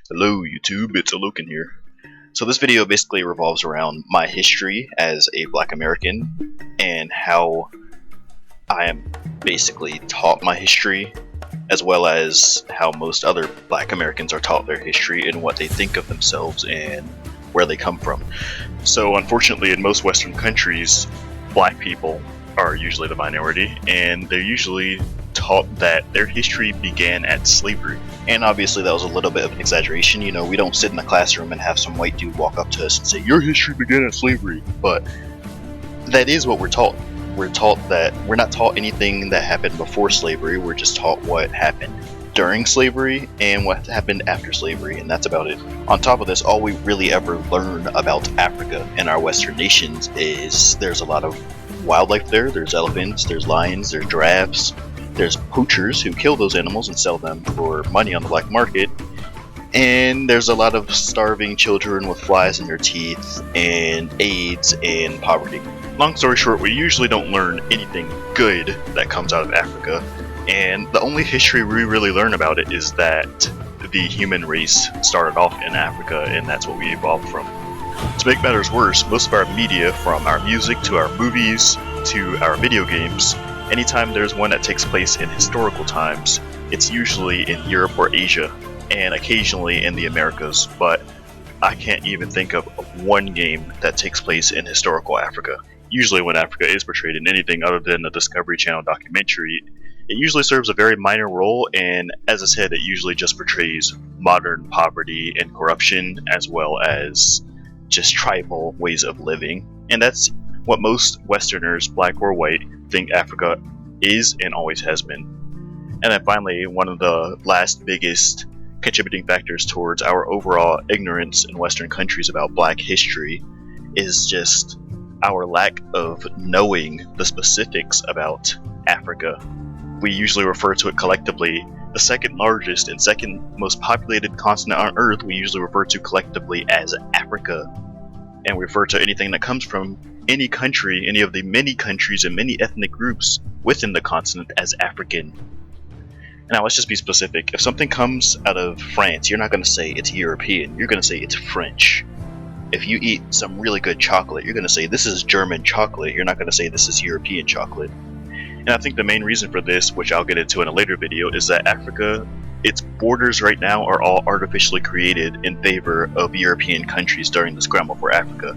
Hello YouTube, it's Alukin here. So this video basically revolves around my history as a black American and how I am basically taught my history, as well as how most other black Americans are taught their history and what they think of themselves and where they come from. So unfortunately in most Western countries, black people are usually the minority, and they're usually taught that their history began at slavery. And obviously that was a little bit of an exaggeration. You know, we don't sit in the classroom and have some white dude walk up to us and say, your history began at slavery. But that is what we're taught. We're taught that we're not taught anything that happened before slavery. We're just taught what happened during slavery and what happened after slavery, and that's about it. On top of this, all we really ever learn about Africa and our Western nations is there's a lot of wildlife there. There's elephants, there's lions, there's giraffes, there's poachers who kill those animals and sell them for money on the black market, and there's a lot of starving children with flies in their teeth and AIDS and poverty. Long story short, we usually don't learn anything good that comes out of Africa, and the only history we really learn about it is that the human race started off in Africa, and that's what we evolved from. To make matters worse, most of our media, from our music to our movies to our video games, anytime there's one that takes place in historical times, it's usually in Europe or Asia, and occasionally in the Americas, but I can't even think of one game that takes place in historical Africa. Usually when Africa is portrayed in anything other than a Discovery Channel documentary, it usually serves a very minor role, and as I said, it usually just portrays modern poverty and corruption, as well as just tribal ways of living. And that's what most Westerners, black or white, think Africa is and always has been. And then finally, one of the last biggest contributing factors towards our overall ignorance in Western countries about black history is just our lack of knowing the specifics about Africa. We usually refer to it collectively, the second largest and second most populated continent on Earth, we usually refer to collectively as Africa. And we refer to anything that comes from any country, any of the many countries and many ethnic groups within the continent, as African. Now let's just be specific. If something comes out of France, you're not going to say it's European, you're going to say it's French. If you eat some really good chocolate, you're going to say this is German chocolate, you're not going to say this is European chocolate. And I think the main reason for this, which I'll get into in a later video, is that Africa, its borders right now are all artificially created in favor of European countries during the scramble for Africa.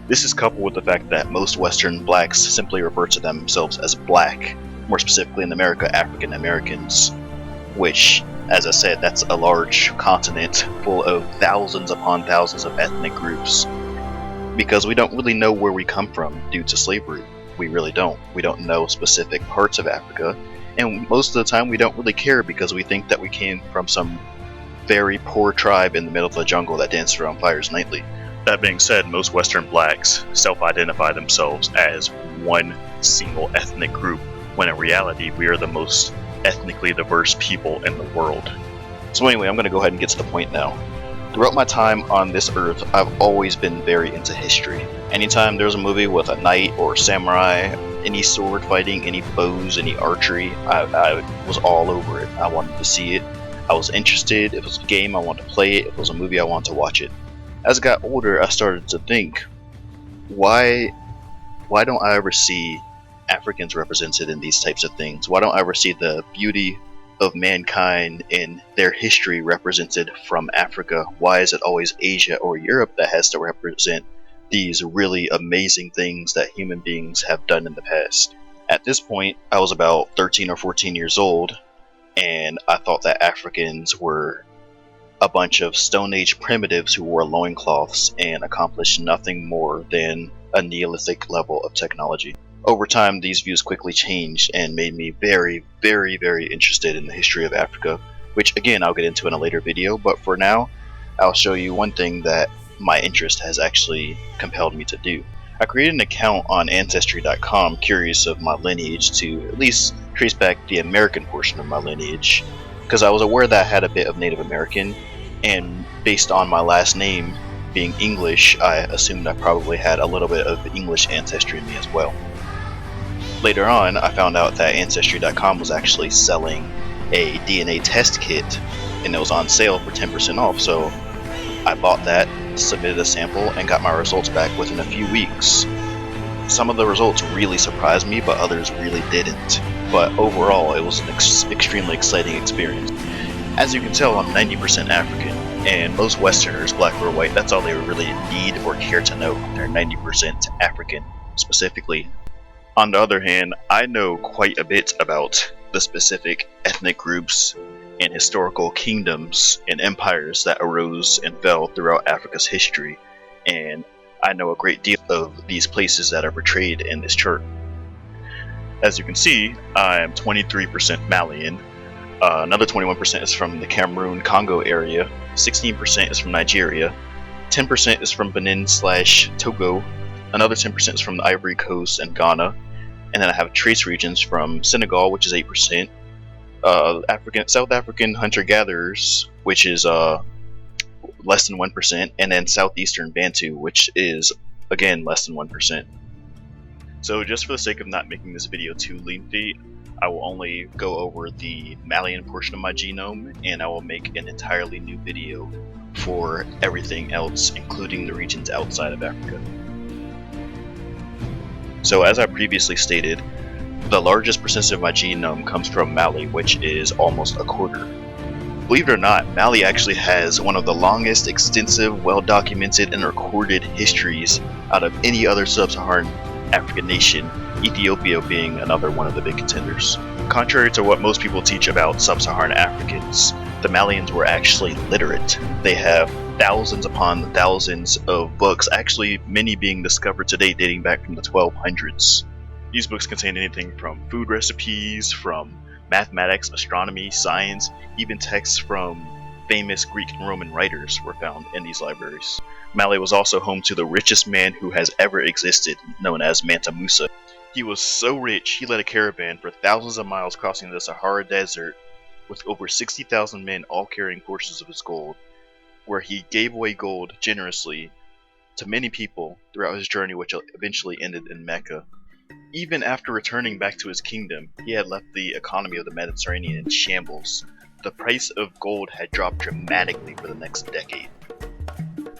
This is coupled with the fact that most Western blacks simply refer to themselves as black, more specifically in America, African Americans, which, as I said, that's a large continent full of thousands upon thousands of ethnic groups, because we don't really know where we come from due to slavery. We really don't. We don't know specific parts of Africa, and most of the time we don't really care because we think that we came from some very poor tribe in the middle of the jungle that danced around fires nightly. That being said, most Western blacks self-identify themselves as one single ethnic group, when in reality we are the most ethnically diverse people in the world. So anyway, I'm going to go ahead and get to the point now. Throughout my time on this earth, I've always been very into history. Anytime there's a movie with a knight or samurai, any sword fighting, any bows, any archery, I was all over it. I wanted to see it. I was interested. If it was a game, I wanted to play it. If it was a movie, I wanted to watch it. As I got older, I started to think, why don't I ever see Africans represented in these types of things? Why don't I ever see the beauty of mankind and their history represented from Africa? Why is it always Asia or Europe that has to represent these really amazing things that human beings have done in the past? At this point, I was about 13 or 14 years old, and I thought that Africans were a bunch of Stone Age primitives who wore loincloths and accomplished nothing more than a Neolithic level of technology. Over time, these views quickly changed and made me very, very, very interested in the history of Africa, which again I'll get into in a later video, but for now, I'll show you one thing that my interest has actually compelled me to do. I created an account on Ancestry.com curious of my lineage to at least trace back the American portion of my lineage, because I was aware that I had a bit of Native American, and based on my last name being English, I assumed I probably had a little bit of English ancestry in me as well. Later on, I found out that Ancestry.com was actually selling a DNA test kit, and it was on sale for 10% off, so I bought that, submitted a sample, and got my results back within a few weeks. Some of the results really surprised me, but others really didn't. But overall, it was an extremely exciting experience. As you can tell, I'm 90% African, and most Westerners, black or white, that's all they really need or care to know. They're 90% African, specifically. On the other hand, I know quite a bit about the specific ethnic groups and historical kingdoms and empires that arose and fell throughout Africa's history, and I know a great deal of these places that are portrayed in this chart. As you can see, I am 23% Malian, another 21% is from the Cameroon-Congo area, 16% is from Nigeria, 10% is from Benin/Togo, another 10% is from the Ivory Coast and Ghana, and then I have trace regions from Senegal, which is 8%, South African hunter-gatherers, which is less than 1%, and then Southeastern Bantu, which is again less than 1%. So just for the sake of not making this video too lengthy, I will only go over the Malian portion of my genome, and I will make an entirely new video for everything else, including the regions outside of Africa. So as I previously stated, the largest percentage of my genome comes from Mali, which is almost a quarter. Believe it or not, Mali actually has one of the longest, extensive, well-documented, and recorded histories out of any other sub-Saharan African nation, Ethiopia being another one of the big contenders. Contrary to what most people teach about sub-Saharan Africans, the Malians were actually literate. They have thousands upon thousands of books, actually many being discovered today dating back from the 1200s. These books contain anything from food recipes, from mathematics, astronomy, science, even texts from famous Greek and Roman writers were found in these libraries. Mali was also home to the richest man who has ever existed, known as Mansa Musa. He was so rich, he led a caravan for thousands of miles crossing the Sahara Desert with over 60,000 men all carrying portions of his gold, where he gave away gold generously to many people throughout his journey, which eventually ended in Mecca. Even after returning back to his kingdom, he had left the economy of the Mediterranean in shambles. The price of gold had dropped dramatically for the next decade.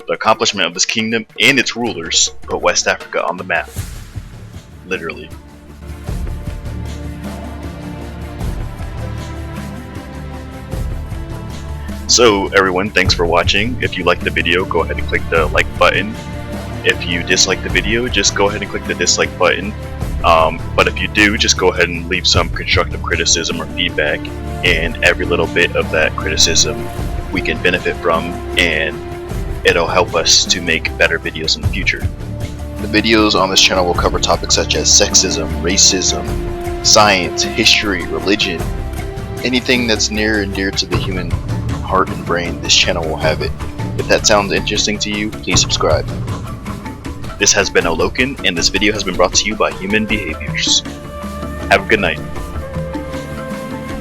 The accomplishment of this kingdom and its rulers put West Africa on the map. Literally. So everyone, thanks for watching. If you liked the video, go ahead and click the like button. If you dislike the video, just go ahead and click the dislike button. But if you do, just go ahead and leave some constructive criticism or feedback, and every little bit of that criticism we can benefit from, and it'll help us to make better videos in the future. The videos on this channel will cover topics such as sexism, racism, science, history, religion, anything that's near and dear to the human heart and brain. This channel will have it. If that sounds interesting to you, please subscribe. This has been Olokin, and this video has been brought to you by Human Behaviors. Have a good night.